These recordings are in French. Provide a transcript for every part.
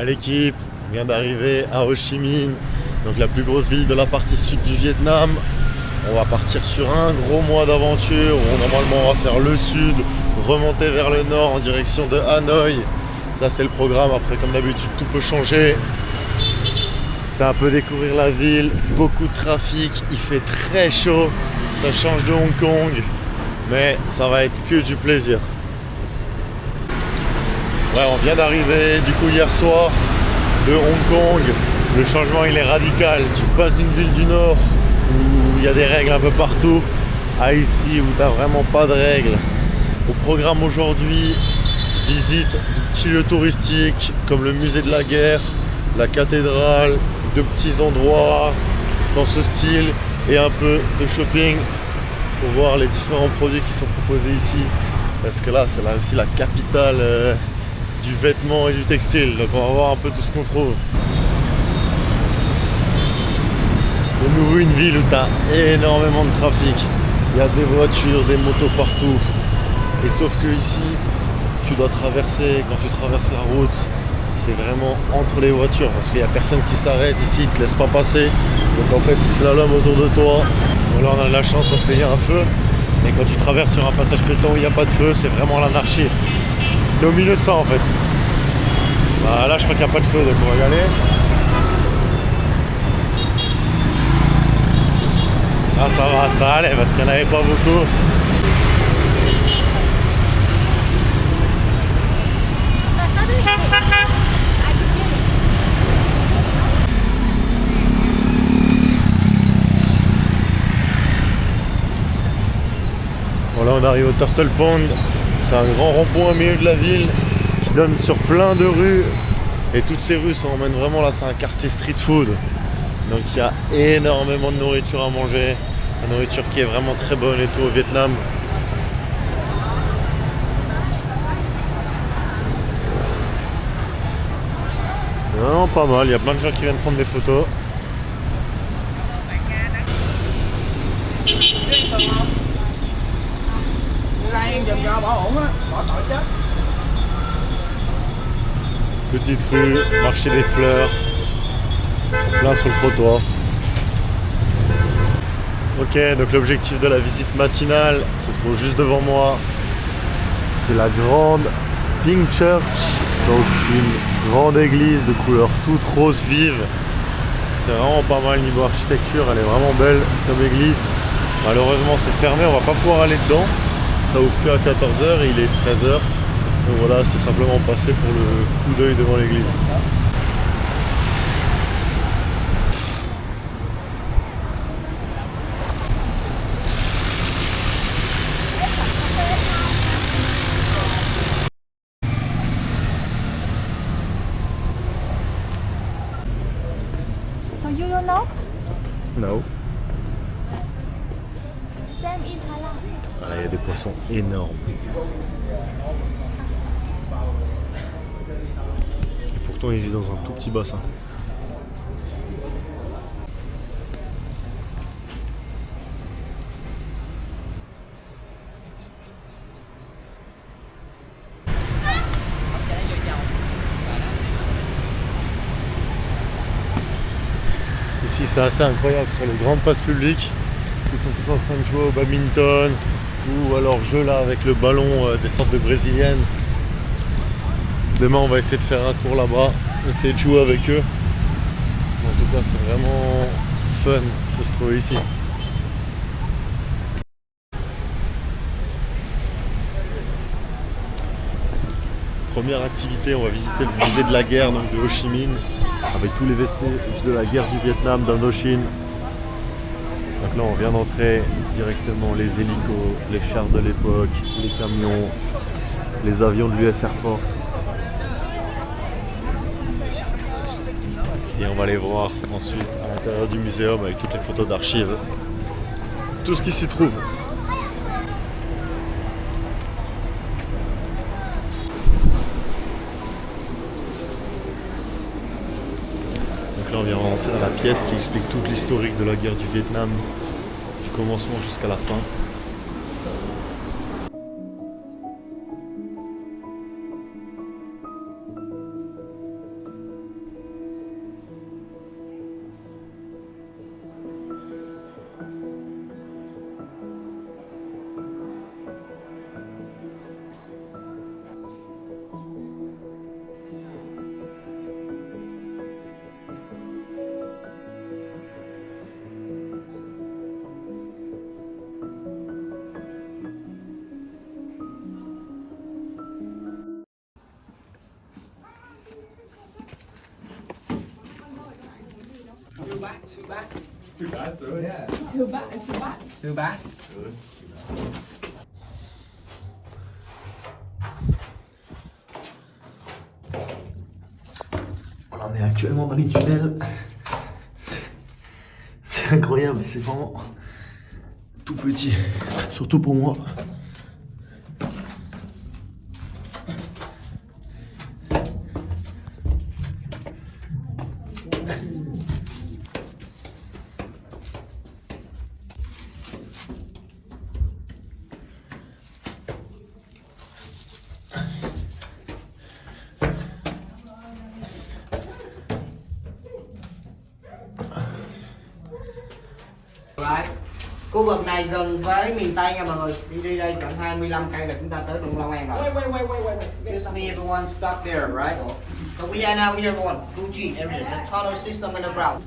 l'équipe, on vient d'arriver à Ho Chi Minh, donc la plus grosse ville de la partie sud du Vietnam. On va partir sur un gros mois d'aventure où normalement on va faire le sud, remonter vers le nord en direction de Hanoï. Ça c'est le programme, après comme d'habitude tout peut changer. Faire un peu découvrir la ville, beaucoup de trafic, il fait très chaud, ça change de Hong Kong, mais ça va être que du plaisir. Ouais, on vient d'arriver du coup hier soir de Hong Kong. Le changement il est radical. Tu passes d'une ville du nord où il y a des règles un peu partout à ici où t'as vraiment pas de règles. Au programme aujourd'hui, visite de petits lieux touristiques comme le musée de la guerre, la cathédrale, de petits endroits dans ce style et un peu de shopping pour voir les différents produits qui sont proposés ici. Parce que là, c'est là aussi la capitale du vêtement et du textile, donc on va voir un peu tout ce qu'on trouve. De nouveau une ville où tu as énormément de trafic, il y a des voitures, des motos partout, et sauf que ici tu dois traverser, quand tu traverses la route, c'est vraiment entre les voitures, parce qu'il n'y a personne qui s'arrête ici, ils te laisse pas passer, donc en fait ils slaloment autour de toi. Bon, là on a de la chance parce qu'il y a un feu, mais quand tu traverses sur un passage piéton où il n'y a pas de feu, c'est vraiment l'anarchie. Au milieu de ça en fait. Bah, là je crois qu'il n'y a pas de feu donc on va y aller. Ah ça va, ça allait parce qu'il n'y en avait pas beaucoup. Bon là on arrive au Turtle Pond. C'est un grand rond-point au milieu de la ville qui donne sur plein de rues et toutes ces rues ça emmène vraiment là, c'est un quartier street food, donc il y a énormément de nourriture à manger, la nourriture qui est vraiment très bonne et tout au Vietnam. C'est vraiment pas mal, il y a plein de gens qui viennent prendre des photos. Petite rue, marché des fleurs, plein sur le trottoir. Ok, donc l'objectif de la visite matinale se trouve juste devant moi. C'est la grande Pink Church, donc une grande église de couleur toute rose vive. C'est vraiment pas mal niveau architecture, elle est vraiment belle comme église. Malheureusement c'est fermé, on va pas pouvoir aller dedans. Ça ouvre que à 14h et il est 13h. Donc voilà, c'était simplement passé pour le coup d'œil devant l'église. So you don't know? No. Same in Thailand. Voilà, il y a des poissons énormes. Et pourtant ils vivent dans un tout petit bassin. Ici c'est assez incroyable sur les grandes places publiques. Ils sont tous en train de jouer au badminton ou alors jeu là avec le ballon des sortes de brésiliennes. Demain on va essayer de faire un tour là-bas, essayer de jouer avec eux. En tout cas c'est vraiment fun de se trouver ici. Première activité, on va visiter le musée de la guerre donc de Ho Chi Minh avec tous les vestiges de la guerre du Vietnam, d'Indochine. Donc là on vient d'entrer directement les hélicos, les chars de l'époque, les camions, les avions de l'US Air Force. Et on va les voir ensuite à l'intérieur du muséum avec toutes les photos d'archives. Tout ce qui s'y trouve. Donc là on vient rentrer dans la pièce qui explique toute l'historique de la guerre du Vietnam, du commencement jusqu'à la fin. bats. Two bats, really? Yeah. Two bats. Two bats. Voilà, on est actuellement dans les tunnels. C'est incroyable, c'est vraiment tout petit, surtout pour moi. Right. Khu vực này gần với miền Tây nha mọi người. Đi đây khoảng 25 cây là chúng ta tới Vũng Long An rồi. Wait. Just me everyone stop there, right? So we are now here everyone. Gucci area, the tunnel system underground.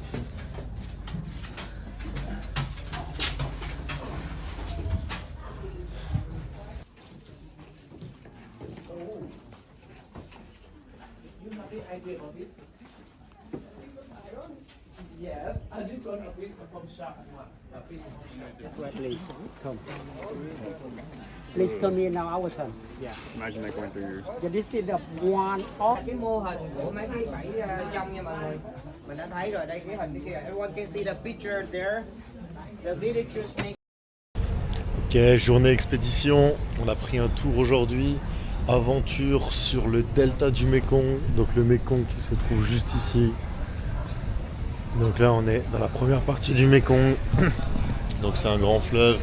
Yes, I just want a piece from shop. A piece Please come. Please come in now, our turn. Imagine that going through your... Yeah, this is the one of Cái mô hình của mấy cái bẫy trong nha mọi người. Mình đã thấy rồi đây cái hình kia. Everyone can see the picture there. The villagers make. Ok, journée expédition. On a pris un tour aujourd'hui. Aventure sur le delta du Mékong. Donc le Mékong qui se trouve juste ici. Donc là on est dans la première partie du Mékong. Donc c'est un grand fleuve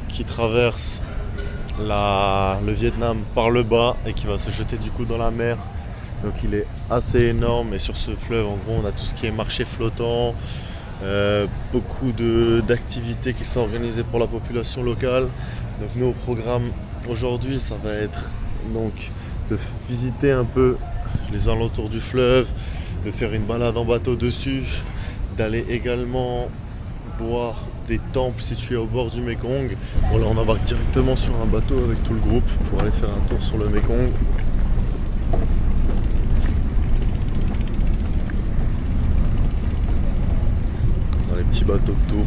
qui traverse le Vietnam par le bas et qui va se jeter du coup dans la mer. Donc il est assez énorme et sur ce fleuve en gros on a tout ce qui est marché flottant, beaucoup d'activités qui sont organisées pour la population locale. Donc nous au programme aujourd'hui ça va être donc de visiter un peu les alentours du fleuve, de faire une balade en bateau dessus, d'aller également voir des temples situés au bord du Mékong. Bon là on embarque directement sur un bateau avec tout le groupe pour aller faire un tour sur le Mékong. Dans les petits bateaux de tour.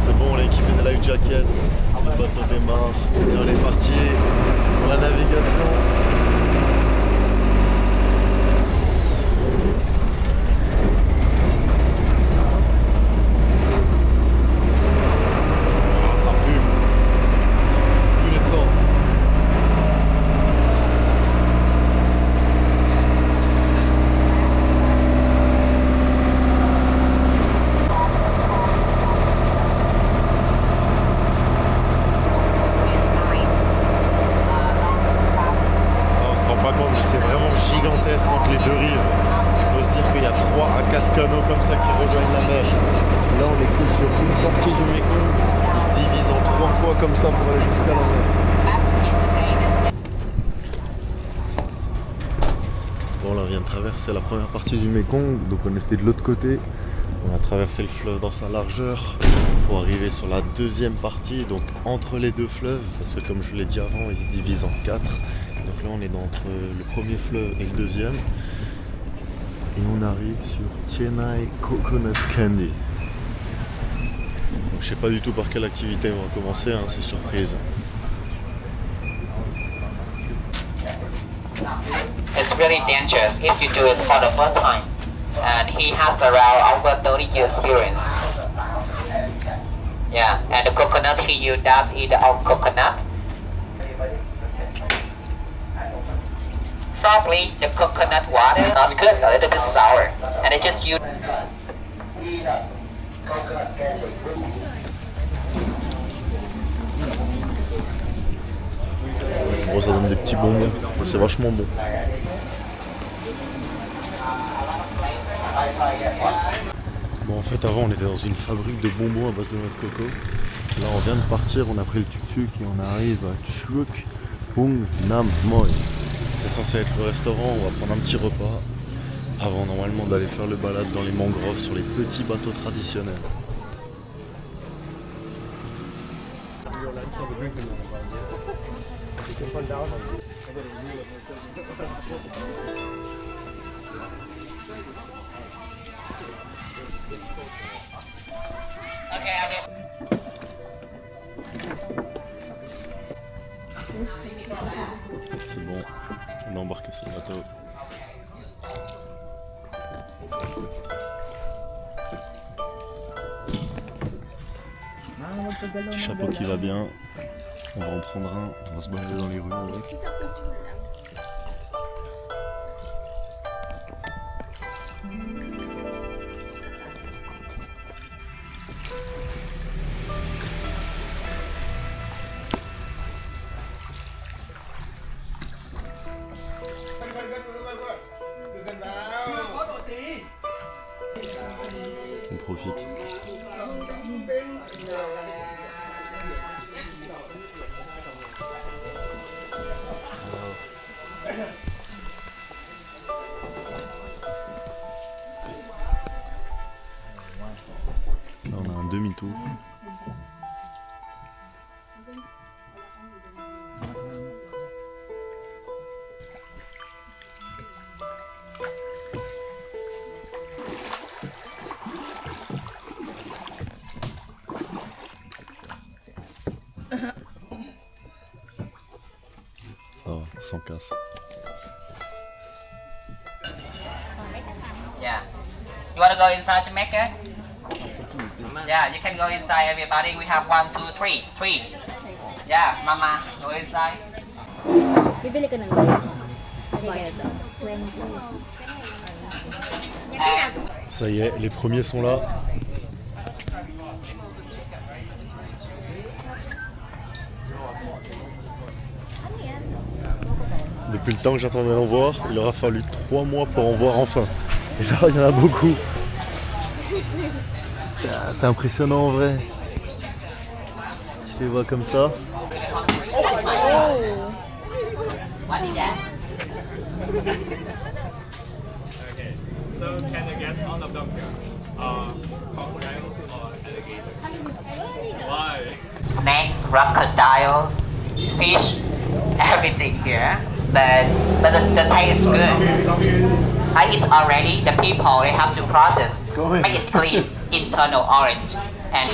C'est bon, on est équipé de life jackets, le bateau démarre et on est parti pour la navigation. Comme ça pour aller jusqu'à la mer. Bon là on vient de traverser la première partie du Mékong, donc on était de l'autre côté. On a traversé le fleuve dans sa largeur pour arriver sur la deuxième partie, donc entre les deux fleuves, parce que comme je vous l'ai dit avant, ils se divisent en 4. Donc là on est entre le premier fleuve et le deuxième. Et on arrive sur Thien Nai Coconut Candy. Je sais pas du tout par quelle activité on va commencer, hein, c'est surprise. It's really dangerous if you do it for the first time. And he has around over 30 years experience. Yeah, and the coconut he does eat our coconut. Probably the coconut water not good, a little bit sour. And it just use. Bon, ça donne des petits bonbons, c'est vachement bon. Bon, en fait, avant, on était dans une fabrique de bonbons à base de noix de coco. Là, on vient de partir, on a pris le tuk-tuk et on arrive à Chuuk Bung Nam Moi. C'est censé être le restaurant, on va prendre un petit repas avant normalement d'aller faire le balade dans les mangroves sur les petits bateaux traditionnels. Petit chapeau qui va bien. On va en prendre un, on va se balader dans les rues avec. On profite. Là, on a un demi-tour. Ça va, sans casse. Yeah. You wanna go inside to make it? Yeah, you can go inside, everybody. We have 1, 2, 3. 3. Yeah, Mama, go inside. Bibili ka ng bayad. Bayad daw. 20. Ça y est, les premiers sont là. Depuis le temps que j'attendais d'en voir, il aura fallu 3 mois pour en voir enfin. Et là, il y en a beaucoup. C'est impressionnant en vrai. Tu les vois comme ça. What is that? Okay, so can you guess all of them crocodile or alligator? Why? Snake, crocodiles, fish, everything here. But the taste is good. I eat already. The people they have to process, make it clean, internal orange, and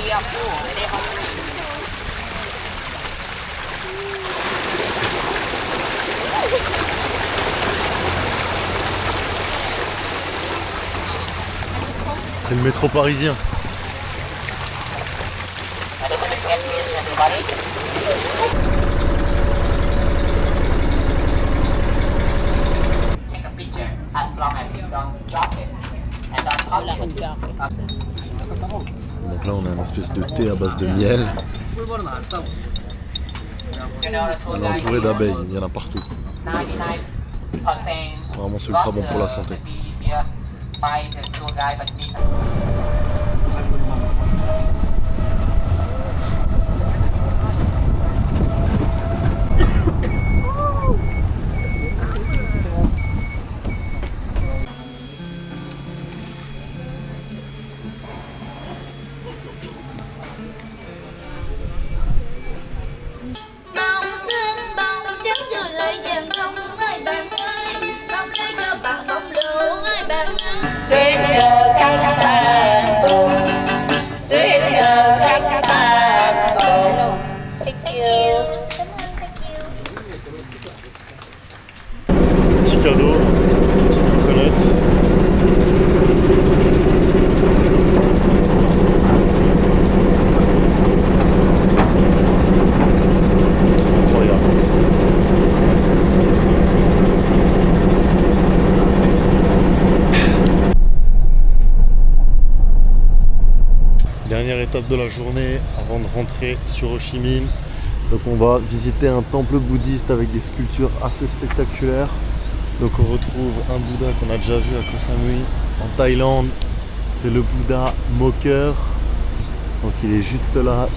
C'est le métro parisien. that is the English, everybody. Take a picture as long as you don't drop it and don't touch it. Donc là, on a une espèce de thé à base de miel. You know the tour On est guide entouré d'abeilles, il y en a partout. 99% Vraiment, c'est ultra bon pour la santé. by the tour guide, but me. Bông xinh bông trắng rồi lại vàng không ơi bạn ơi, bông lấy cho bạn bông lửa ơi bạn ơi. Xuyên đời các bạn cùng, xuyên đời các bạn cùng. Thank you. Cảm ơn, thank you. Petit cadeau, petite coconut. Incroyable. Dernière étape de la journée avant de rentrer sur Ho Chi Minh. Donc on va visiter un temple bouddhiste avec des sculptures assez spectaculaires. Donc on retrouve un Bouddha qu'on a déjà vu à Koh Samui en Thaïlande. C'est le Bouddha moqueur. Donc il est juste là,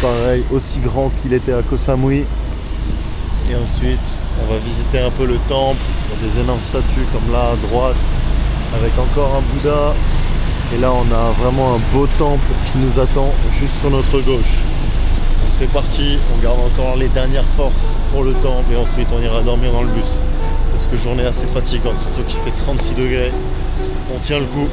pareil, aussi grand qu'il était à Koh Samui. Et ensuite on va visiter un peu le temple. Il y a des énormes statues comme là à droite avec encore un Bouddha. Et là on a vraiment un beau temple qui nous attend juste sur notre gauche. Donc c'est parti, on garde encore les dernières forces pour le temple et ensuite on ira dormir dans le bus. Parce que journée assez fatigante, surtout qu'il fait 36 degrés. On tient le coup.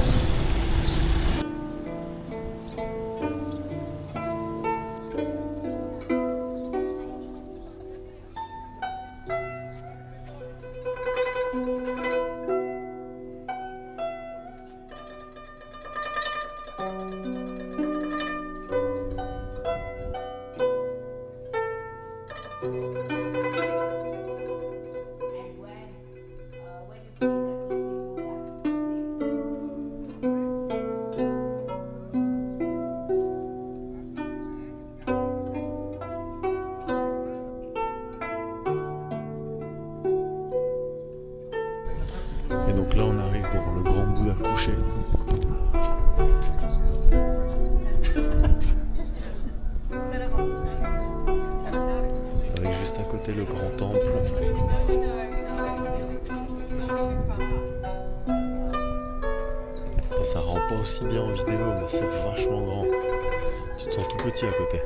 côté le grand temple. Et ça rend pas aussi bien en vidéo, mais c'est vachement grand. Tu te sens tout petit à côté.